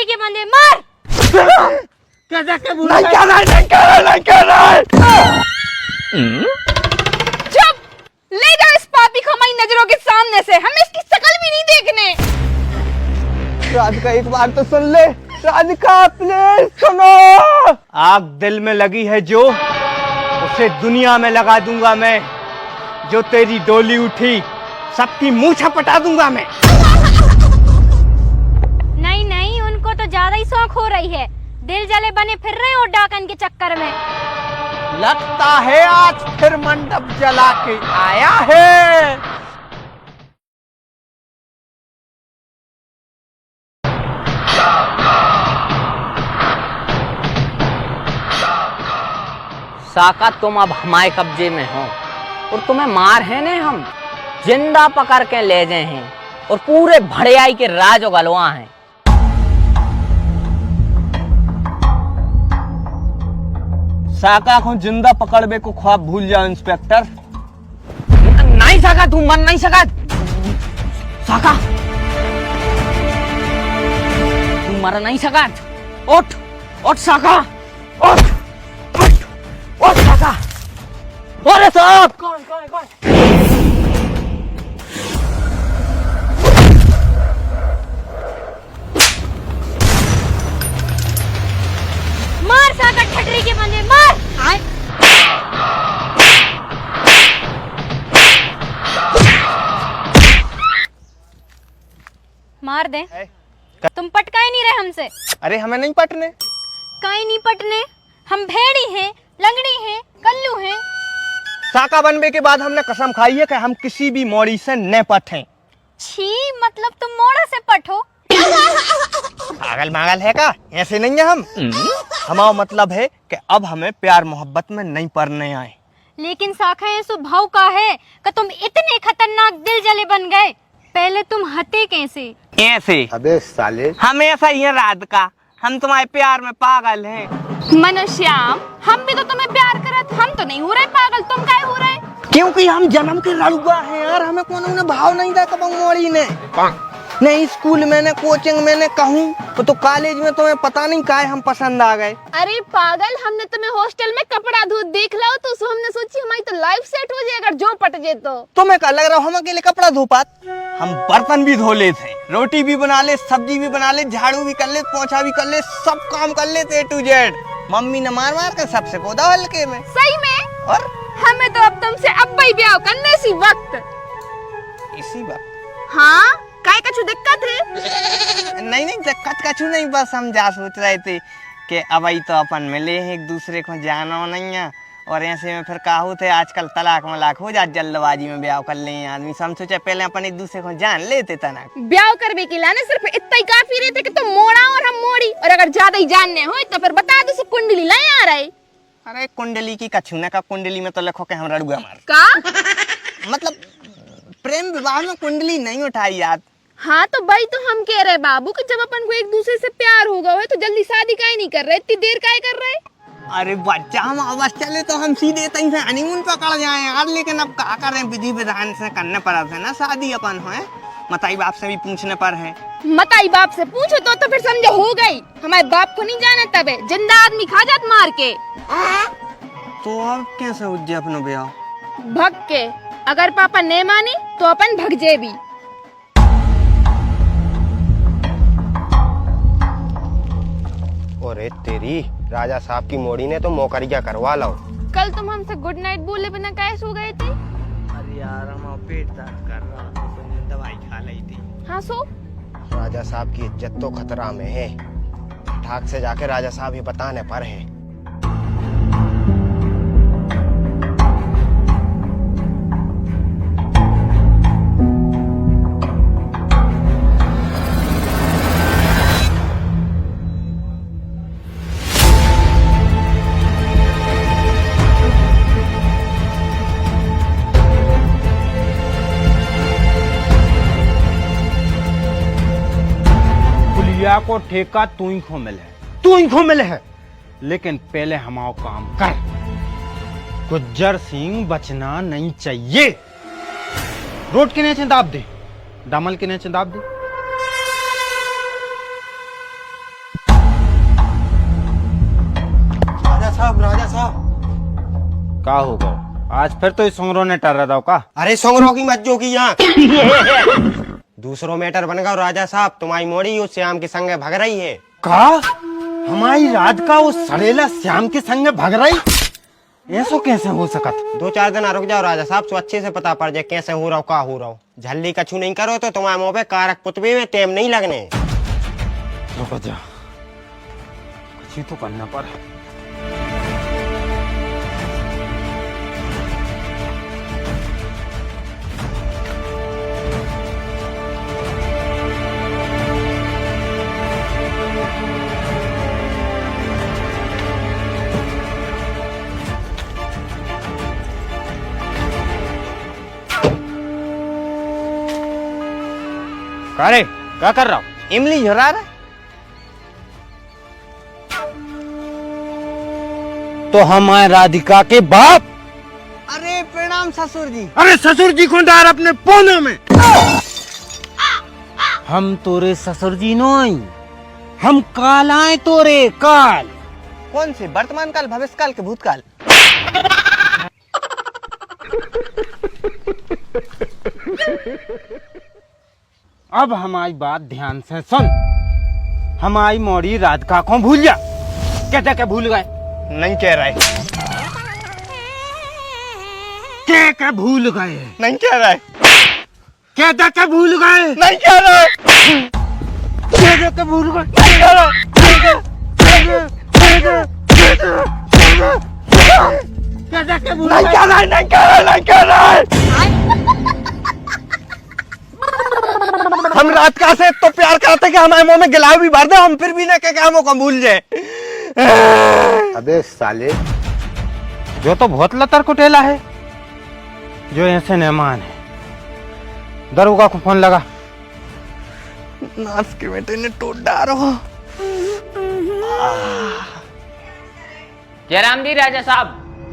ठटरी के बंदे मार। चुप, ले जाओ इस पापी को हमारी नजरों के सामने से, हमें इसकी शक्ल भी नहीं देखने। राधिका एक बार तो सुन ले, राधिका प्लीज सुनो। आग दिल में लगी है जो, उसे दुनिया में लगा दूंगा मैं। जो तेरी डोली उठी सबकी मुंह छपटा दूंगा मैं। नहीं नहीं, उनको तो ज्यादा ही शौक हो रही है, दिल जले बने फिर रहे हो डाकन के चक्कर में। लगता है आज फिर मंडप जला के आया है। साका तुम अब हमारे कब्जे में हो और तुम्हें मार है ने हम जिंदा पकड़ के ले गए हैं और पूरे भड़ियाई के राज गलवा हैं। साका को जिंदा पकड़बे को ख्वाब भूल जाओ इंस्पेक्टर। नहीं साका, तू मर नहीं सका। साका तू मर नहीं सका। उठ उठ साका, उठ उठ उठ साका। अरे साहब, कौन कौन कौन? मार साका ठटरी के बंदे मार। मार दे। तुम पटकाए नहीं रहे हमसे। अरे हमें नहीं पटने। काई नहीं पटने, हम भेड़ी हैं, लंगड़ी हैं, कल्लू हैं। साका बनने के बाद हमने कसम खाई है कि हम किसी भी मोड़ी से न पटें। छी, मतलब तुम मोड़ा से पटो। पागल मागल है का? ऐसे नहीं है हम। हमारा मतलब है कि अब हमें प्यार मोहब्बत में नहीं पड़ने आए। लेकिन साखा ये स्वभाव का है कि तुम इतने खतरनाक दिल जले बन गए। पहले तुम हते कैसे? ऐसे। अबे साले, हम ऐसा ही है राधिका, हम तुम्हारे प्यार में पागल हैं। मनुष्याम, हम भी तो तुम्हें प्यार करत, हम तो नहीं हो रहे पागल, तुम काहे हो रहे? क्योंकि हम जन्म के लड़ुआ हैं यार, हमें कोनो ने भाव नहीं था कब मोड़ी ने। नहीं स्कूल में, न कोचिंग में, न कहूँ तो कॉलेज में तुम्हें पता नहीं काहे हम पसंद आ गए। अरे पागल, हमने तुम्हें हॉस्टल में कपड़ा धो देख लो तो हमने सोची हमारी तो लाइफ सेट हो जाए अगर जो पट जे तो। तुम्हें क्या लग रहा हो हम अकेले कपड़ा धो पात? हम बर्तन भी धो लेते हैं, रोटी भी बना ले, सब्जी भी बना ले, झाड़ू भी कर ले, पोछा भी कर ले, सब काम कर लेते A to Z। मम्मी ने मार मार कर सबसे कोदा हल्के में। सही में? और हमें तो अब तुमसे अब ही ब्याह करने इसी वक्त। इसी वक्त? हाँ, काय कछु दिक्कत है? नहीं नहीं दिक्कत कछु नहीं, बस हम जा सोच रहे थे कि अब ही तो अपन मिले हैं, एक दूसरे को जाना नहीं है और ऐसे में फिर काहू थे आजकल तलाक मलाक हो जात, जल्दबाजी में ब्याह कर ले आदमी। हम सोचा पहले अपन एक दूसरे को जान लेते तना। ब्याह करने के लाने सिर्फ इतना ही काफी रहते कि तुम मोड़ा और हम मोड़ी, और अगर ज्यादा ही जानने हो तो फिर बता दो सब कुंडली लाए आ रहे। अरे कुंडली की कछु न का, कुंडली में तो लिखो के हम रड़ुआ मार का मतलब प्रेम विवाह में कुंडली नहीं उठाई याद। हाँ तो भाई, तो हम कह रहे बाबू कि जब अपन को एक दूसरे से प्यार होगा है तो जल्दी शादी काहे नहीं कर रहे, इतनी देर काहे कर रहे? अरे बच्चा, हम आवाज चले तो हम सीधे तहीं से हनीमून पकड़ जाए यार, लेकिन अब क्या करें, विधि विधान से करने पर है ना शादी अपन है। मताई बाप से भी पूछने पर है। मताई बाप से पूछो तो फिर समझो हो गई। हमारे बाप को नहीं जाने तब है, जिंदा आदमी खा जात मार के। तो अब कैसे उज्जे अपनो ब्याह? भग के, अगर पापा नहीं माने तो अपन भग जे भी। अरे तेरी, राजा साहब की मोड़ी ने तो मौकरिया करवा लो। कल तुम हमसे गुड नाइट बोले बिना कैसे सो गए थे? अरे यार हम पेट दर्द कर रहा था तो दवाई खा ली थी। हाँ सो? राजा साहब की इज्जत तो खतरा में है, ठाक से जाके राजा साहब ही बताने पर है। को ठेका तू ही को मिले है, लेकिन पहले हमारा काम कर। गुज्जर सिंह बचना नहीं चाहिए। रोड के नीचे दाब दे, दामल के नीचे दाब दे। साहब राजा साहब। का होगा आज फिर तो इस सोंगरों ने टर रहा का। अरे सोंगरों की मत जो की यहाँ दूसरों मैटर बन गया राजा साहब। तुम्हारी मोड़ी उस श्याम के संग भग रही है। का हमारी रात का वो सड़ेला श्याम के संग भग रही, ऐसो कैसे हो सकत? 2-4 दिन रुक जाओ राजा साहब, तो अच्छे से पता पड़ जाए कैसे हो रहा हो, का हो रहा हो। झल्ली कछू नहीं करो तो तुम्हारे मुंह पे कारक पुतबे में टेम नहीं लगने। रुक जा, कुछ ही तो करना पड़ा। अरे क्या कर रहा हूँ? इमली झुरा रहा। तो हमारे राधिका के बाप। अरे प्रणाम ससुर जी। अरे ससुर जी को डार अपने पोने में। हम तोरे ससुर जी नहीं, हम काल आए तोरे काल। कौन से? वर्तमान काल, भविष्य काल के भूतकाल? अब हमारी बात ध्यान से सुन। हमारी मोड़ी राधिका को भूल जा। कहते के भूल गए? नहीं कह रहा है। क्या भूल गए? नहीं कह रहा है। कहते के भूल गए? नहीं कह रहा है। कहते के भूल गए? नहीं कह रहा है। कहते के भूल नहीं गए? कह रहा है। नहीं कह रहा है। नहीं कह रहा है। हम रात का से तो प्यार करते कि हमारे मुंह में गिलाव भी भर दे, हम फिर भी ना के कामों को भूल जाए। अबे साले, जो तो बहुत लतर कुटेला है, जो ऐसे मेहमान है। दरोगा को फोन लगा। नाच के बेटे ने टूट डारो। जयराम जी, राजा साहब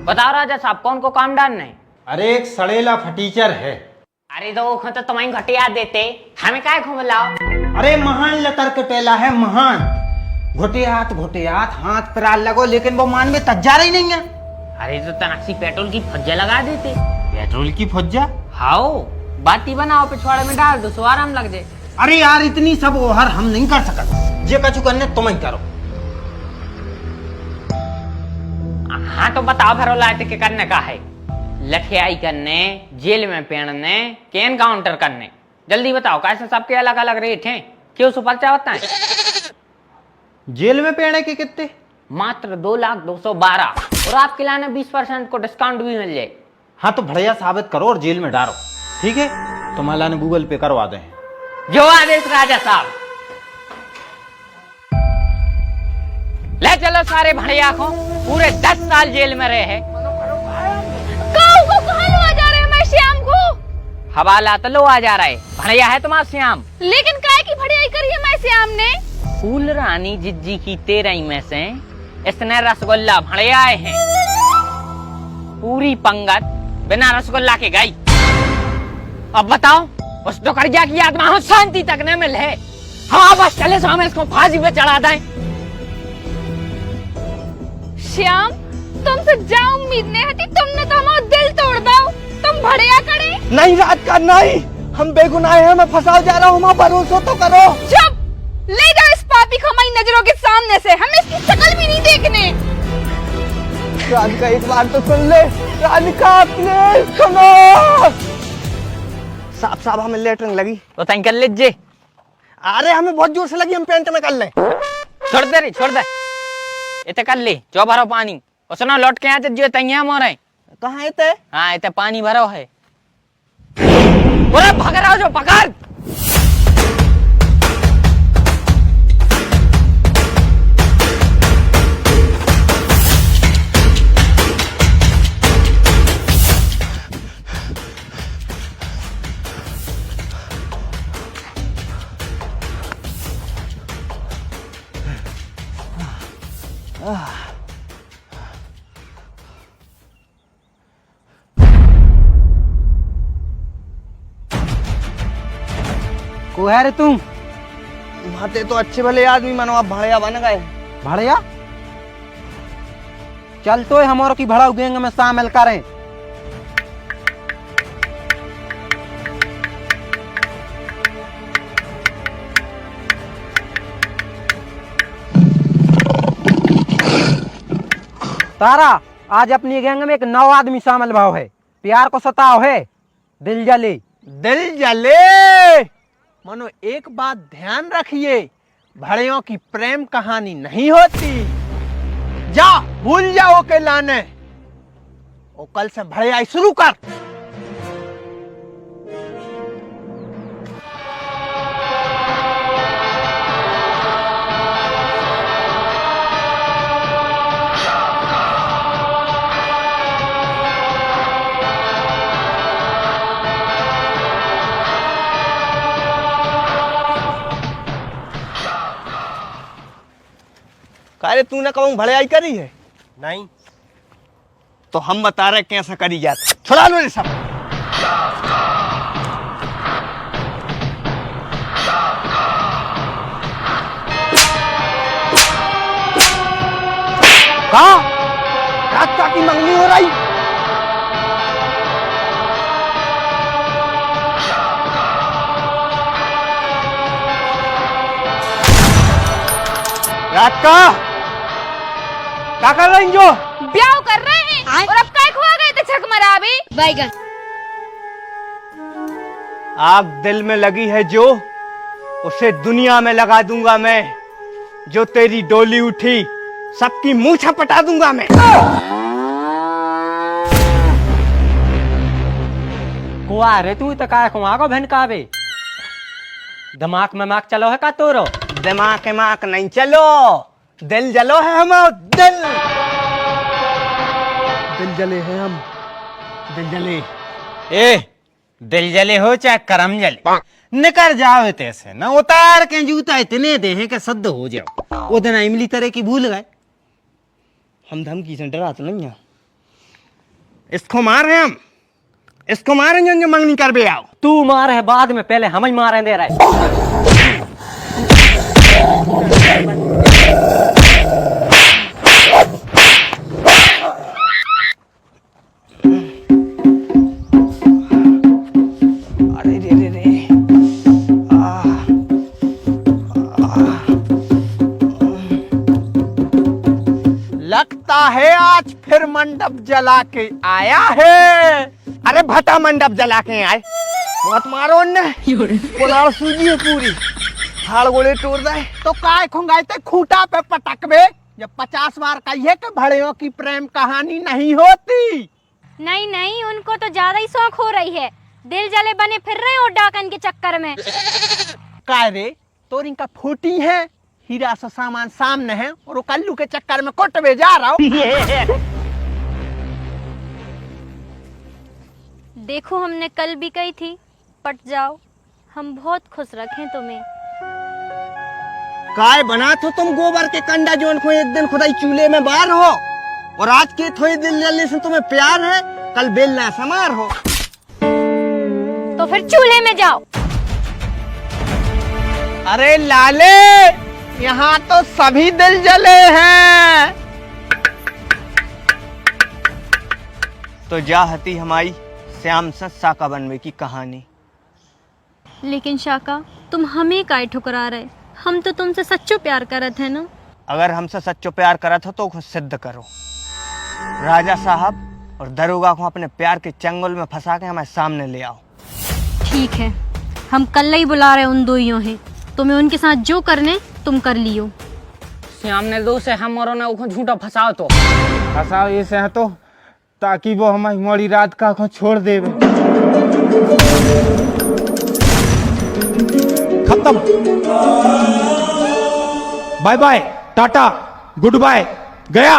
बताओ राजा साहब कौन को काम डालना है? अरे एक सड़ेला फटीचर है। अरे तो वो तो तुम्हें घटिया देते, हमें काय घूम लाओ? अरे महान लतर कटेला है, महान। घोटियात हाथ पर लगो, लेकिन वो मान में तज्जा रही नहीं है। अरे तो तनासी पेट्रोल की फज्जा लगा देते। पेट्रोल की फज्जा? हाओ, बाती बनाओ, पिछवाड़े में डाल दो, सो आराम लग जाए। अरे यार इतनी सब ओहर हम नहीं कर सकते। जे कछु करने तुम ही करो। हाँ तो बताओ भरो लाते के करने का है? लठियाई करने, जेल में पेड़ने, कैन काउंटर करने। जल्दी बताओ, कैसे सबके अलग अलग रेट हैं? क्यों सुपर चाहता है? जेल में पेड़े के कितने? मात्र 2,02,12 और आपके लाने 20% को डिस्काउंट भी मिल जाए। हाँ तो बढ़िया साबित करो और जेल में डालो, ठीक है? तो माला ने गूगल पे करवा दे। जो आदेश राजा साहब। ले चलो सारे भड़िया को, पूरे 10 साल जेल में रहे हैं। कहाँ लो आ जा रहे हैं मैं श्याम को? हवाला तो लो आ जा रहा है, भड़िया है तुम्हारा श्याम। लेकिन काय की भड़ियाई करी है मैं श्याम ने? फूल रानी जिज्जी की 13 में से इसने रसगुल्ला भड़िया आए हैं। पूरी पंगत बिना रसगुल्ला के गई। अब बताओ, उस दुकड़िया की आत्मा हो शांति तक न मिले। हाँ बस चले सो हम इसको फांसी पे चढ़ा दें। श्याम, तुमसे जा उम्मीद नहीं हती, तुमने तो हमारा दिल तोड़ दो। तुम भड़िया करे? नहीं रात का नहीं, हम बेगुनाह हैं, मैं फंसाओ जा रहा हूँ, हमारा भरोसा तो करो। चुप! ले जाओ इस पापी को हमारी नजरों के सामने से, हमें इसकी शक्ल भी नहीं देखने। राधिका एक बार तो सुन ले। राधिका प्लीज सुनो। साहब साहब हमें लेटरिंग लगी। तो तय कर लीजिए। अरे हमें बहुत जोर से लगी, हम पेंट में कर लें। छोड़ दे रे, छोड़ दे। इतने कर ले, जो भरो पानी। और सुनो लौट के आते जो तैयार मोरे। कहाँ है ते? हाँ इतने पानी भरो है। पूरा भाग रहा हो जो पकड़। को है रे तुम? भाते तो अच्छे भले आदमी मानो, आप भाड़िया बन गए। भाड़िया? चल तो हमारो की भड़ाऊ गैंग में शामिल करें। तारा, आज अपनी गैंग में एक 9 आदमी शामिल भाव है। प्यार को सताओ है, दिल जले। दिल जले। मनो एक बात ध्यान रखिए, भड़ियों की प्रेम कहानी नहीं होती। जा भूल जाओ के लाने, और कल से भड़ियाई शुरू कर। अरे तूने कहूँ भड़ाई करी है? नहीं। तो हम बता रहे कैसा करी जाती। छुड़ा लो ये सब। कहा रात की मंगनी हो रही। रात का क्या कर रही जो? ब्याह कर रहे हैं और अब काय खो गए थे छक मराबे बैगन। आग दिल में लगी है जो, उसे दुनिया में लगा दूंगा मैं। जो तेरी डोली उठी, सबकी मुंह छपटा दूंगा मैं। कुआ रे तू तो काय कुआ को भनकावे। दिमाग में माक चलो है का तोरो? दिमाग के माक नहीं चलो, दिल जलो है हम। दिल जले हैं हम, दिल जले। ए, दिल जले हो चाहे करम जले, निकर जाओ तैसे न उतार के जूता इतने दे हैं कि सद हो जाओ। वो दिन इमली तरह की भूल गए। हम धमकी से डरा तो नहीं है। इसको मार रहे हम, इसको मारेंगे जो मंगनी कर बे आओ। तू मार है बाद में, पहले हम ही मारे दे रहे। अरे रे रे रे। लगता है आज फिर मंडप जला के आया है। अरे भटा मंडप जला के आए। मत मारो ने, पुलाव सूजी है पूरी, हाड़ गोले तोड़ दे। तो काय खुंगाई ते खूटा पे पटकबे। जब 50 बार कहिए कि भड़ियों की प्रेम कहानी नहीं होती। नहीं नहीं, उनको तो ज्यादा ही शौक हो रही है। दिल जले बने फिर रहे हो डाकन के चक्कर में। काय रे, तो इनका फूटी है, हीरा सा सामान सामने है और वो कल्लू के चक्कर में कोटवे जा रहा हूँ। देखो हमने कल भी कही थी, पट जाओ, हम बहुत खुश रखें तुम्हें। काय बना तो तुम गोबर के कंडा जोन को एक दिन खुदाई चूल्हे में बार हो, और आज के थोड़े दिल जलने से तुम्हें प्यार है, कल बेलना समार हो। तो फिर चूल्हे में जाओ। अरे लाले, यहाँ तो सभी दिल जले हैं। तो जा हती हमारी श्याम से साका बनवे की कहानी। लेकिन शाका, तुम हमें काहे ठुकरा रहे? हम तो तुमसे सच्चो प्यार करत है ना। अगर हमसे सच्चो प्यार करा था तो खुद सिद्ध करो। राजा साहब और दरोगा को अपने प्यार के चंगुल में फंसा के हमारे सामने ले आओ। ठीक है, हम कल ही बुला रहे उन दोइयों हैं। तुम्हें उनके साथ जो करने तुम कर लियो। श्याम ने दो से हम और ने झूठा फंसाओ तो फंसाओ ऐसे है तो, ताकि वो हमारी मोड़ी रात का को छोड़ देवे। खत्म। बाय बाय, टाटा, गुड बाय, गया।